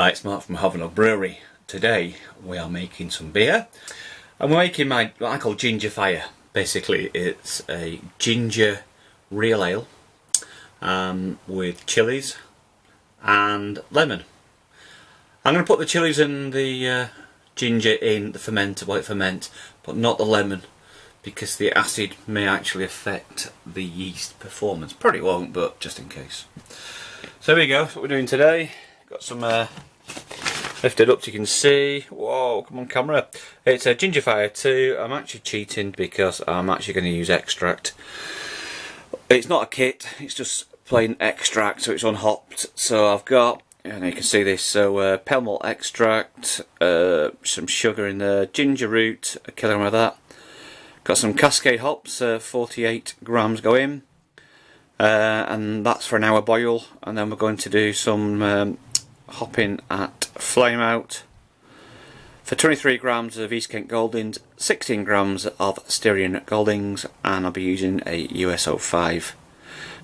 Hi, it's Mark from HBW Brewery. Today we are making some beer, and we're making what I call ginger fire. Basically it's a ginger real ale with chilies and lemon. I'm going to put the chilies and the ginger in the fermenter while it ferments, but not the lemon, because the acid may actually affect the yeast performance. Probably won't, but just in case. So here we go, that's what we're doing today. Got some lifted up so you can see. Whoa, come on camera. It's a ginger fire 2. I'm actually cheating because I'm actually going to use extract. It's not a kit, it's just plain extract, so it's unhopped. So I've got, and you can see this, so pale malt extract, some sugar in there, ginger root, a kilogram of that. Got some Cascade hops, 48 grams go in, and that's for an hour boil. And then we're going to do some hopping at flame out for 23 grams of East Kent Goldings, 16 grams of Styrian Goldings, and I'll be using a US-05.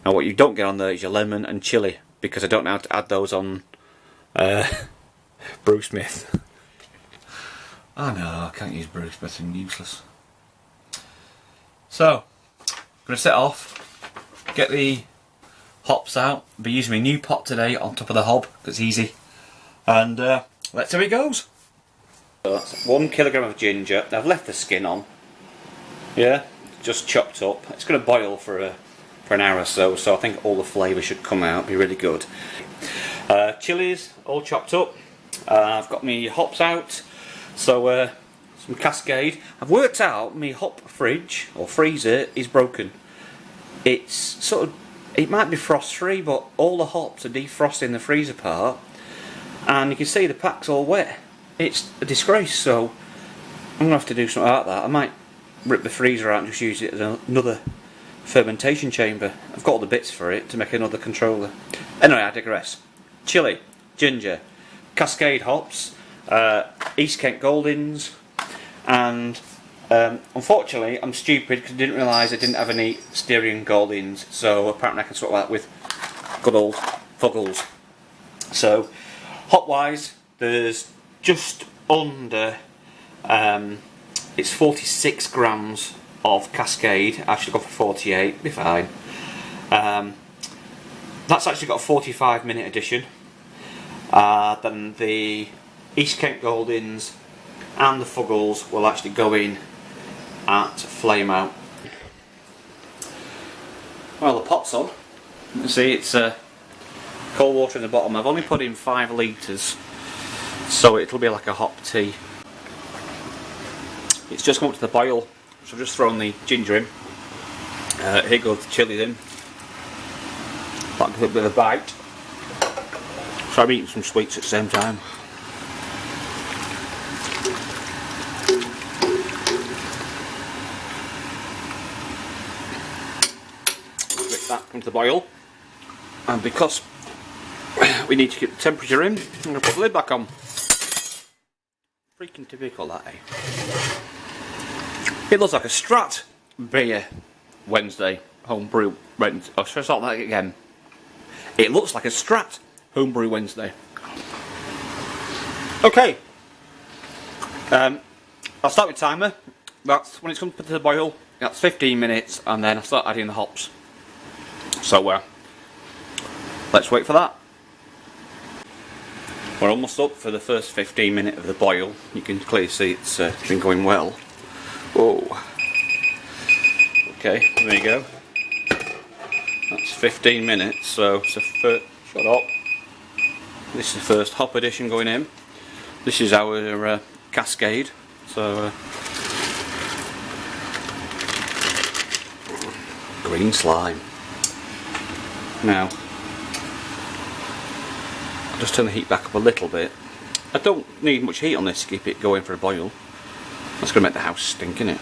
Now what you don't get on there is your lemon and chilli, because I don't know how to add those on Brew Smith. Oh no, I can't use Brew Smith, I'm useless. So, I'm going to set off, get the hops out. I'll be using my new pot today on top of the hob, because it's easy. And let's see how it goes. So that's 1 kilogram of ginger. I've left the skin on. Yeah, just chopped up. It's going to boil for an hour or so, so I think all the flavour should come out, be really good. Chilies, all chopped up. I've got my hops out. So some Cascade. I've worked out my hop fridge or freezer is broken. It's sort of, it might be frost free, but all the hops are defrosting the freezer part, and you can see the pack's all wet. It's a disgrace, so I'm going to have to do something like that. I might rip the freezer out and just use it as another fermentation chamber. I've got all the bits for it to make another controller. Anyway, I digress. Chili, ginger, Cascade hops, East Kent Goldings, and unfortunately I'm stupid because I didn't realise I didn't have any Styrian Goldings, so apparently I can swap that with good old Fuggles. So hop wise, there's just under it's 46 grams of Cascade. I should go for 48, be fine. That's actually got a 45-minute edition. Then the East Kent Goldings and the Fuggles will actually go in at flame out. Well, the pot's on. You can see it's cold water in the bottom. I've only put in 5 litres, so it'll be like a hop tea. It's just come up to the boil, so I've just thrown the ginger in. Here goes the chilies in. That gives it a bit of a bite. So I'm eating some sweets at the same time. That come to the boil, and because we need to keep the temperature in, I'm going to put the lid back on. Freaking typical, that, eh? It looks like a Strat beer Wednesday homebrew Wednesday. Oh, should I start that again? It looks like a Strat homebrew Wednesday. Okay, I'll start with timer. That's when it's come to the boil. That's 15 minutes, and then I start adding the hops. So let's wait for that. We're almost up for the first 15 minutes of the boil. You can clearly see it's been going well. Whoa. Okay, there you go. That's 15 minutes, so it's a shut up. This is the first hop edition going in. This is our Cascade. So green slime. Now, I'll just turn the heat back up a little bit. I don't need much heat on this to keep it going for a boil. That's going to make the house stink, isn't it?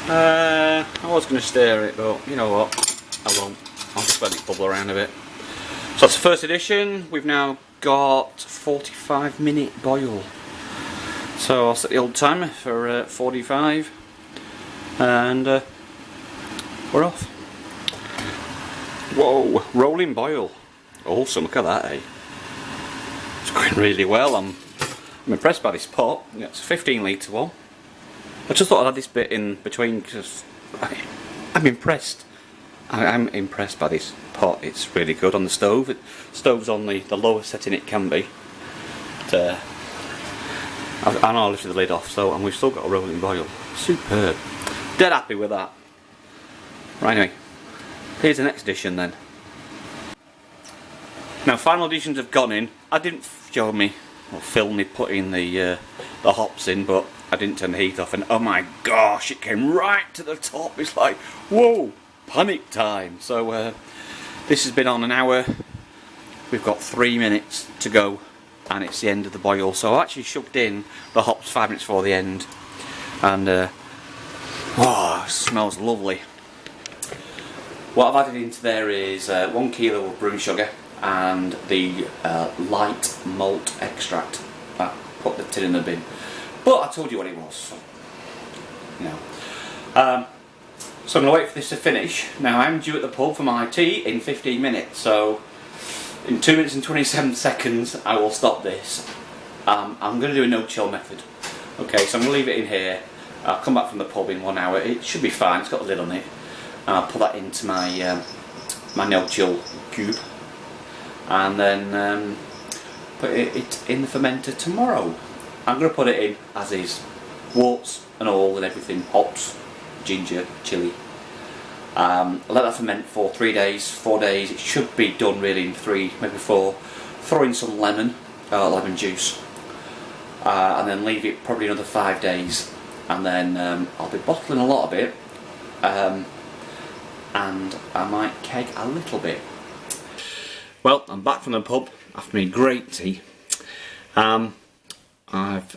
I was going to stir it, but you know what? I won't. I'll just let it bubble around a bit. So that's the first edition. We've now got 45-minute boil. So I'll set the old timer for 45, and we're off. Whoa, rolling boil. awesome. Look at that, eh? It's going really well. I'm impressed by this pot. Yeah, it's a 15 litre one. I just thought I'd add this bit in between because I'm impressed. I'm impressed by this pot. It's really good on the stove. The stove's on the lowest setting it can be. But, I know I lifted the lid off, so and we've still got a rolling boil. Superb. Dead happy with that. Right, anyway, here's the next edition then. Now, final additions have gone in. I didn't show me or film me putting the hops in, but I didn't turn the heat off, and oh my gosh, it came right to the top. It's like, whoa, panic time. So this has been on an hour. We've got 3 minutes to go, and it's the end of the boil. So I actually shoved in the hops 5 minutes before the end, and oh, it smells lovely. What I've added into there is 1 kilo of brewing sugar and the light malt extract. I put the tin in the bin, but I told you what it was, so, you know. So I'm going to wait for this to finish. Now I'm due at the pub for my tea in 15 minutes, so in 2 minutes and 27 seconds I will stop this. I'm going to do a no chill method. Okay, so I'm going to leave it in here. I'll come back from the pub in 1 hour. It should be fine, it's got a lid on it. And I'll put that into my my no chill cube, and then put it in the fermenter tomorrow. I'm going to put it in as is, warts and all and everything, hops, ginger, chilli. Let that ferment for 3 days, 4 days. It should be done really in 3, maybe 4. Throw in some lemon juice, and then leave it probably another 5 days, and then I'll be bottling a lot of it. And I might keg a little bit. Well, I'm back from the pub after my great tea. I've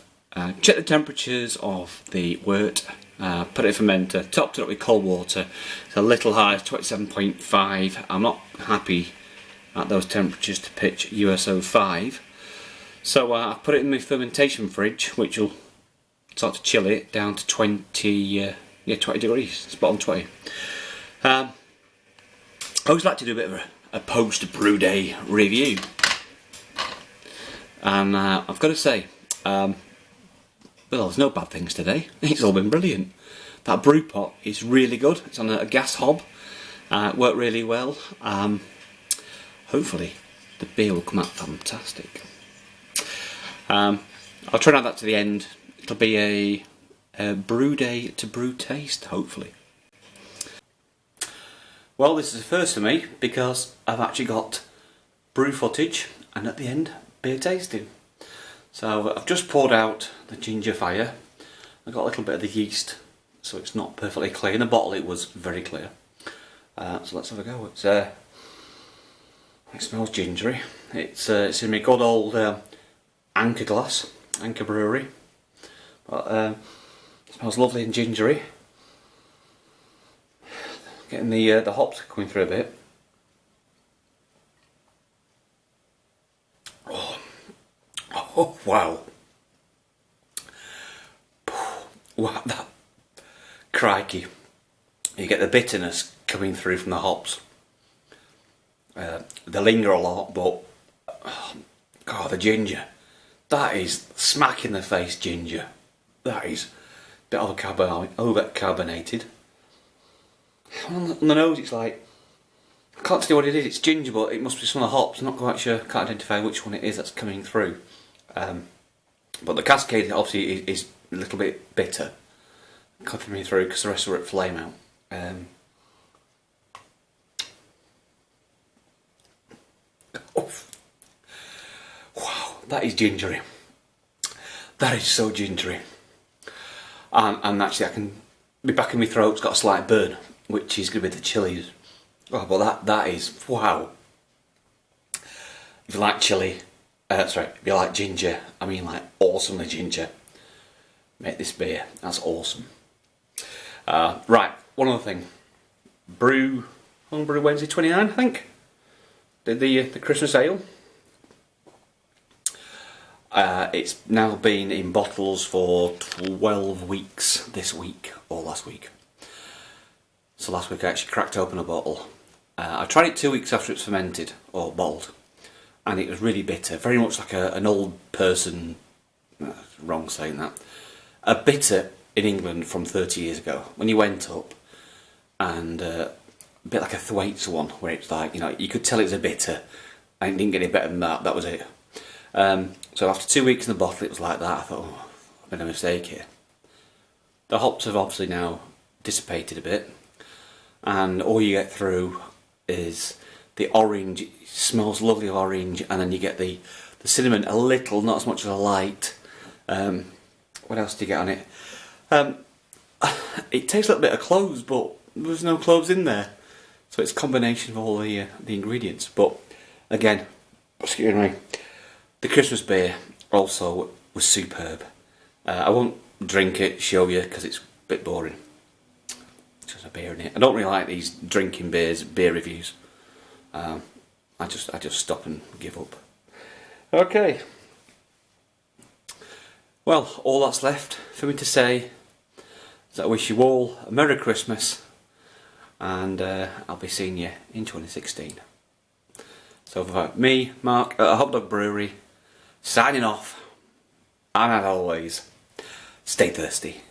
checked the temperatures of the wort, put it in fermenter, topped it up with cold water. It's a little high, it's 27.5. I'm not happy at those temperatures to pitch USO 5. So I've put it in my fermentation fridge, which will start to chill it down to 20 degrees, spot on 20. I always like to do a bit of a post-brew day review, and I've got to say, well, there's no bad things today. It's all been brilliant. That brew pot is really good. It's on a gas hob. It worked really well. Hopefully the beer will come out fantastic. I'll try and add that to the end. It'll be a brew day to brew taste, hopefully. Well, this is a first for me because I've actually got brew footage and at the end beer tasting. So I've just poured out the ginger fire. I got a little bit of the yeast, so it's not perfectly clear. In the bottle it was very clear. So let's have a go. It smells gingery. It's in my good old Anchor glass, Anchor Brewery. But it smells lovely and gingery. Getting the hops coming through a bit. Oh wow! Wow, that crikey! You get the bitterness coming through from the hops. They linger a lot, but oh, God, the ginger. That is smack in the face ginger. That is a bit over-carbonated. On the nose it's like, I can't tell you what it is, it's ginger, but it must be some of the hops. I'm not quite sure, can't identify which one it is that's coming through. But the Cascade obviously is a little bit bitter coming through because the rest are at flame out. Oh. Wow, that is gingery. That is so gingery. And actually I can be back in my throat, it's got a slight burn, which is going to be the chilies. Oh, but that is, wow. If you like chili, if you like ginger, I mean like awesomely ginger, make this beer, that's awesome. Right, one other thing. Homebrew Wednesday 29, I think. Did the Christmas ale. It's now been in bottles for 12 weeks this week, or last week. So last week I actually cracked open a bottle. I tried it 2 weeks after it's fermented, or bottled. and it was really bitter, very much like an old person, wrong saying that, a bitter in England from 30 years ago, when you went up, and a bit like a Thwaites one, where it's like, you know, you could tell it was a bitter, and it didn't get any better than that, that was it. So after 2 weeks in the bottle it was like that. I thought, oh, I've made a mistake here. The hops have obviously now dissipated a bit, and all you get through is the orange. It smells lovely of orange, and then you get the cinnamon a little, not as much as a light. What else do you get on it? It tastes a little bit of cloves, but there's no cloves in there, so it's a combination of all the ingredients. But again, excuse me, the Christmas beer also was superb. I won't drink it, show you, because it's a bit boring. It's just a beer in it. I don't really like these drinking beer reviews. I just stop and give up. Okay. Well, all that's left for me to say is that I wish you all a Merry Christmas, and I'll be seeing you in 2016. So for me, Mark, at Hot Dog Brewery, signing off, and as always, stay thirsty.